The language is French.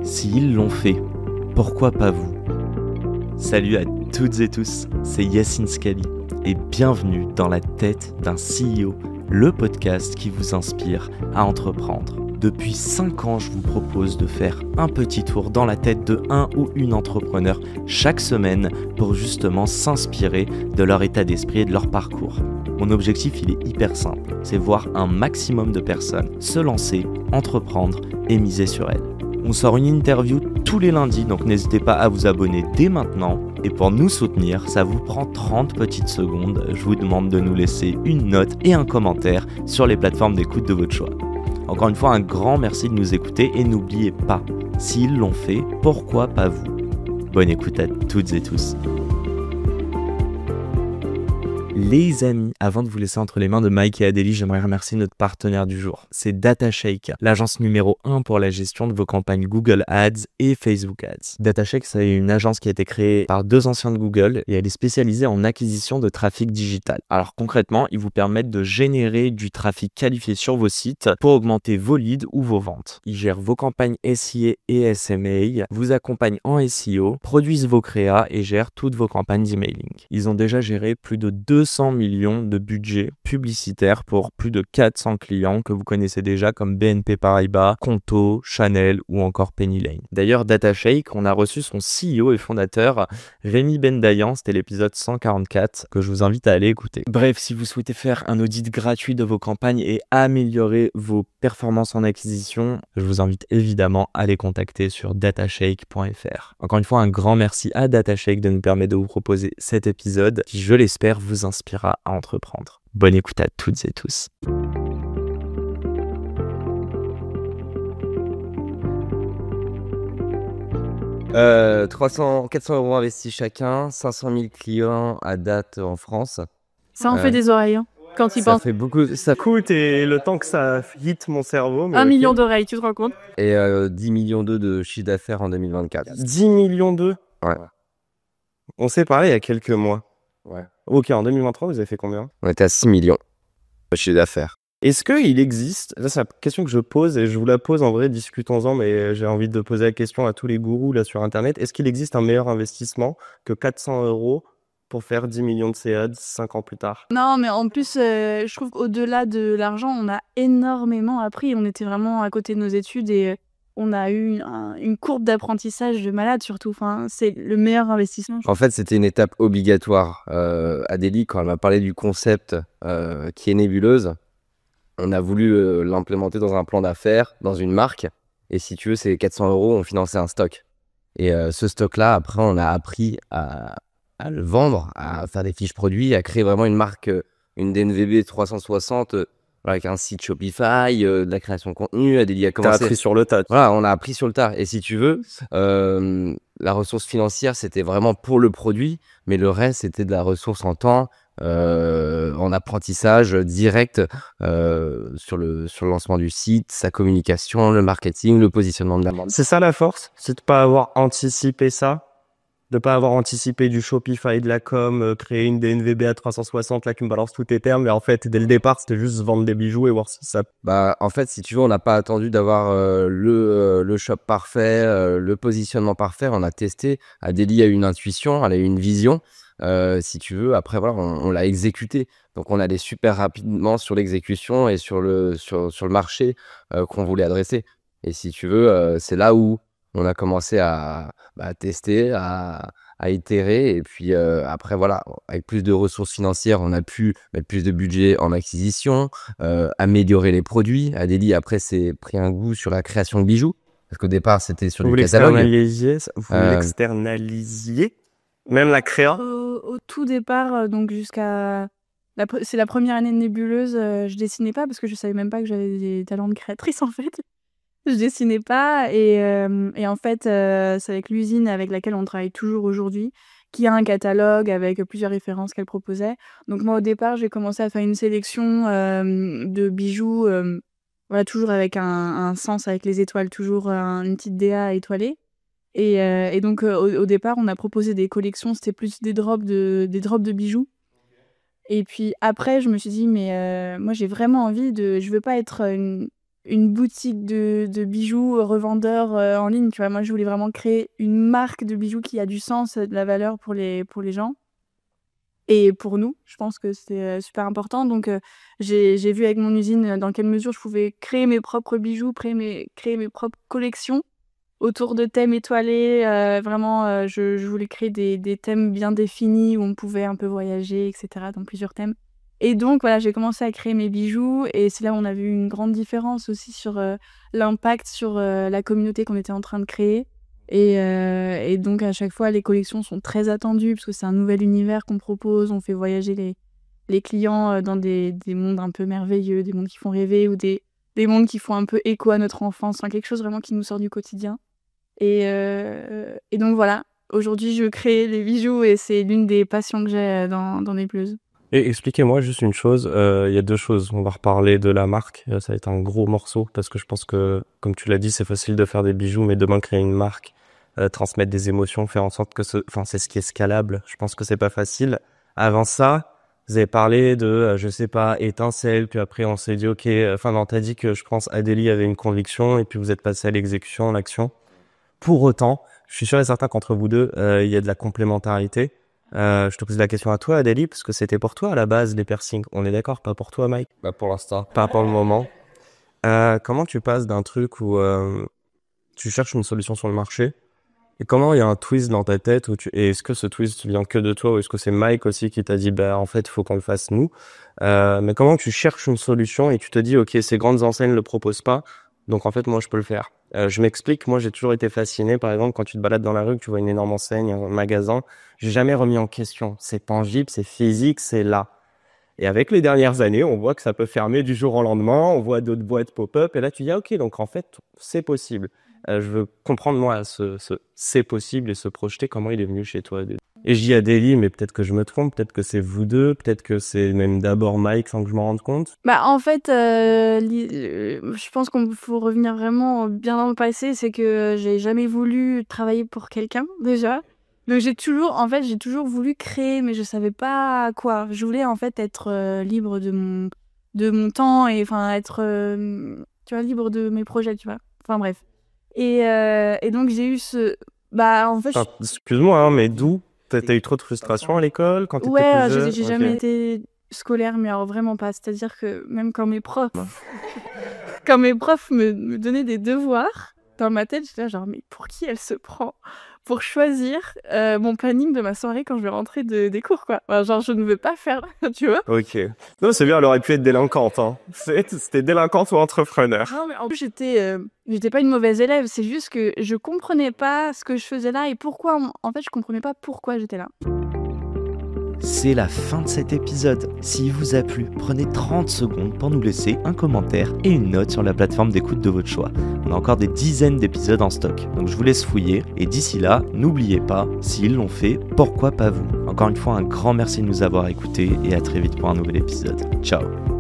S'ils l'ont fait, pourquoi pas vous? Salut à toutes et tous, c'est Yacine Scali et bienvenue dans la tête d'un CEO, le podcast qui vous inspire à entreprendre. Depuis 5 ans, je vous propose de faire un petit tour dans la tête de un ou une entrepreneur chaque semaine pour justement s'inspirer de leur état d'esprit et de leur parcours. Mon objectif, il est hyper simple, c'est voir un maximum de personnes se lancer, entreprendre et miser sur elles. On sort une interview tous les lundis, donc n'hésitez pas à vous abonner dès maintenant. Et pour nous soutenir, ça vous prend 30 petites secondes. Je vous demande de nous laisser une note et un commentaire sur les plateformes d'écoute de votre choix. Encore une fois, un grand merci de nous écouter et n'oubliez pas, s'ils l'ont fait, pourquoi pas vous? Bonne écoute à toutes et tous. Les amis, avant de vous laisser entre les mains de Mike et Adélie, j'aimerais remercier notre partenaire du jour. C'est DataShake, l'agence numéro 1 pour la gestion de vos campagnes Google Ads et Facebook Ads. DataShake, c'est une agence qui a été créée par 2 anciens de Google et elle est spécialisée en acquisition de trafic digital. Alors concrètement, ils vous permettent de générer du trafic qualifié sur vos sites pour augmenter vos leads ou vos ventes. Ils gèrent vos campagnes SIA et SMA, vous accompagnent en SEO, produisent vos créas et gèrent toutes vos campagnes d'emailing. Ils ont déjà géré plus de 200 millions de budget publicitaire pour plus de 400 clients que vous connaissez déjà comme BNP Paribas, Conto, Chanel ou encore Penny Lane. D'ailleurs, DataShake, on a reçu son CEO et fondateur Rémi Bendayan, c'était l'épisode 144 que je vous invite à aller écouter. Bref, si vous souhaitez faire un audit gratuit de vos campagnes et améliorer vos performances en acquisition, je vous invite évidemment à les contacter sur datashake.fr. Encore une fois, un grand merci à DataShake de nous permettre de vous proposer cet épisode qui, je l'espère, vous inspirera à entreprendre. Bonne écoute à toutes et tous. Euh, 400 euros investis chacun, 500 000 clients à date en France. Ça en fait des oreilles, hein, quand il Ça pense. fait beaucoup. Ça Écoute, et le temps que ça hit mon cerveau. Mais 1 ok. million d'oreilles, tu te rends compte? Et 10 millions de chiffre d'affaires en 2024. 10 millions d'eux. Ouais. On s'est parlé il y a quelques mois. Ouais. Ok, en 2023, vous avez fait combien? On était à 6 millions de chiffre d'affaires. Est-ce qu'il existe, là c'est la question que je pose et je vous la pose en vrai, discutons-en, mais j'ai envie de poser la question à tous les gourous là sur internet, est-ce qu'il existe un meilleur investissement que 400 euros pour faire 10 millions de CA 5 ans plus tard? Non, mais en plus, je trouve qu'au-delà de l'argent, on a énormément appris. On était vraiment à côté de nos études et on a eu une courbe d'apprentissage de malade surtout. Enfin, c'est le meilleur investissement. En fait, c'était une étape obligatoire. Adélie, quand elle m'a parlé du concept qui est nébuleuse, on a voulu l'implémenter dans un plan d'affaires, dans une marque. Et si tu veux, ces 400 euros ont financé un stock. Et ce stock-là, après, on a appris à le vendre, à faire des fiches produits, à créer vraiment une marque, une DNVB 360 avec un site Shopify, de la création de contenu. Adélie a T'as commencé. appris sur le tas. Voilà, on a appris sur le tas. Et si tu veux, la ressource financière, c'était vraiment pour le produit, mais le reste, c'était de la ressource en temps, en apprentissage direct sur le lancement du site, sa communication, le marketing, le positionnement de la marque. C'est ça la force, c'est de pas avoir anticipé ça, de pas avoir anticipé du Shopify, de la com, créer une DNVB à 360 là qui me balance tous tes termes, mais en fait dès le départ c'était juste vendre des bijoux et voir si ça. Bah, en fait, si tu veux, on n'a pas attendu d'avoir le shop parfait, le positionnement parfait. On a testé. Adélie a eu une intuition, elle a eu une vision. Si tu veux, après, voilà, on l'a exécuté. Donc, on allait super rapidement sur l'exécution et sur le marché qu'on voulait adresser. Et si tu veux, c'est là où on a commencé à tester, à itérer. Et puis après, voilà, avec plus de ressources financières, on a pu mettre plus de budget en acquisition, améliorer les produits. Adélie, après, s'est pris un goût sur la création de bijoux. Parce qu'au départ, c'était sur Vous du catalogue. l'externalisiez, même la créa. Au tout départ, donc jusqu'à... C'est la première année de Nébuleuse, je dessinais pas parce que je savais même pas que j'avais des talents de créatrice en fait. Je dessinais pas et en fait, c'est avec l'usine avec laquelle on travaille toujours aujourd'hui, qui a un catalogue avec plusieurs références qu'elle proposait. Donc moi, au départ, j'ai commencé à faire une sélection de bijoux, voilà, toujours avec un sens avec les étoiles, toujours une petite DA étoilée. Et donc, au départ, on a proposé des collections, c'était plus des drops de bijoux. Et puis après, je me suis dit, mais moi, j'ai vraiment envie de... Je veux pas être une boutique de bijoux revendeurs en ligne, tu vois. Moi, je voulais vraiment créer une marque de bijoux qui a du sens, de la valeur pour les gens. Et pour nous, je pense que c'est super important. Donc, j'ai vu avec mon usine dans quelle mesure je pouvais créer mes propres bijoux, créer mes propres collections autour de thèmes étoilés. Vraiment, je voulais créer des thèmes bien définis où on pouvait un peu voyager, etc., dans plusieurs thèmes. Et donc, voilà, j'ai commencé à créer mes bijoux. Et c'est là où on a vu une grande différence aussi sur l'impact sur la communauté qu'on était en train de créer. Et donc, à chaque fois, les collections sont très attendues parce que c'est un nouvel univers qu'on propose. On fait voyager les clients dans des mondes un peu merveilleux, des mondes qui font rêver ou des mondes qui font un peu écho à notre enfance. Enfin, quelque chose vraiment qui nous sort du quotidien. Et donc, voilà. Aujourd'hui, je crée les bijoux et c'est l'une des passions que j'ai dans Nébuleuse. Et expliquez-moi juste une chose, il y a deux choses. On va reparler de la marque, ça va être un gros morceau parce que je pense que, comme tu l'as dit, c'est facile de faire des bijoux, mais demain créer une marque, transmettre des émotions, faire en sorte que c'est ce qui est scalable. Je pense que c'est pas facile. Avant ça, vous avez parlé de, je sais pas, étincelle, puis après on s'est dit ok, non, t'as dit que je pense Adélie avait une conviction et puis vous êtes passé à l'exécution, l'action. Pour autant, je suis sûr et certain qu'entre vous deux, il y a de la complémentarité. Je te pose la question à toi, Adélie, parce que c'était pour toi à la base les piercings. On est d'accord, pas pour toi, Mike? Bah, pour l'instant. Pas pour le moment. Comment tu passes d'un truc où tu cherches une solution sur le marché et comment il y a un twist dans ta tête et est-ce que ce twist vient que de toi ou est-ce que c'est Mike aussi qui t'a dit bah en fait il faut qu'on le fasse nous, mais comment tu cherches une solution et tu te dis ok ces grandes enseignes le proposent pas donc en fait moi je peux le faire. Je m'explique, moi j'ai toujours été fasciné par exemple quand tu te balades dans la rue que tu vois une énorme enseigne, un magasin, j'ai jamais remis en question, c'est tangible, c'est physique, c'est là. Et avec les dernières années, on voit que ça peut fermer du jour au lendemain, on voit d'autres boîtes pop-up, et là tu dis, ah, ok, donc en fait, c'est possible. Je veux comprendre, moi, c'est possible et se projeter, comment il est venu chez toi. Et je dis Adélie, mais peut-être que je me trompe, peut-être que c'est vous deux, peut-être que c'est même d'abord Mike sans que je m'en rende compte. Bah, en fait, je pense qu'il faut revenir vraiment bien dans le passé, c'est que j'ai jamais voulu travailler pour quelqu'un, déjà. Donc j'ai toujours voulu créer, mais je savais pas quoi. Je voulais en fait être libre de mon temps et enfin être tu vois, libre de mes projets, tu vois. Enfin bref. Et donc j'ai eu en fait Enfin, excuse-moi, hein, mais d'où t'as eu trop de frustration à l'école quand t'étais ouais, plus jeune? j'ai Ok. jamais été scolaire, mais alors vraiment pas. C'est-à-dire que même quand mes profs me donnaient des devoirs, dans ma tête, j'étais là genre, mais pour qui elle se prend pour choisir mon planning de ma soirée quand je vais rentrer des cours, quoi. Enfin, genre, je ne veux pas faire, tu vois. Ok. Non, c'est bien, elle aurait pu être délinquante, hein. C'était délinquante ou entrepreneur. Non, mais en plus, j'étais pas une mauvaise élève, c'est juste que je comprenais pas ce que je faisais là et pourquoi, en fait, je comprenais pas pourquoi j'étais là. C'est la fin de cet épisode. S'il vous a plu, prenez 30 secondes pour nous laisser un commentaire et une note sur la plateforme d'écoute de votre choix. On a encore des dizaines d'épisodes en stock, donc je vous laisse fouiller. Et d'ici là, n'oubliez pas, s'ils l'ont fait, pourquoi pas vous? Encore une fois, un grand merci de nous avoir écoutés et à très vite pour un nouvel épisode. Ciao!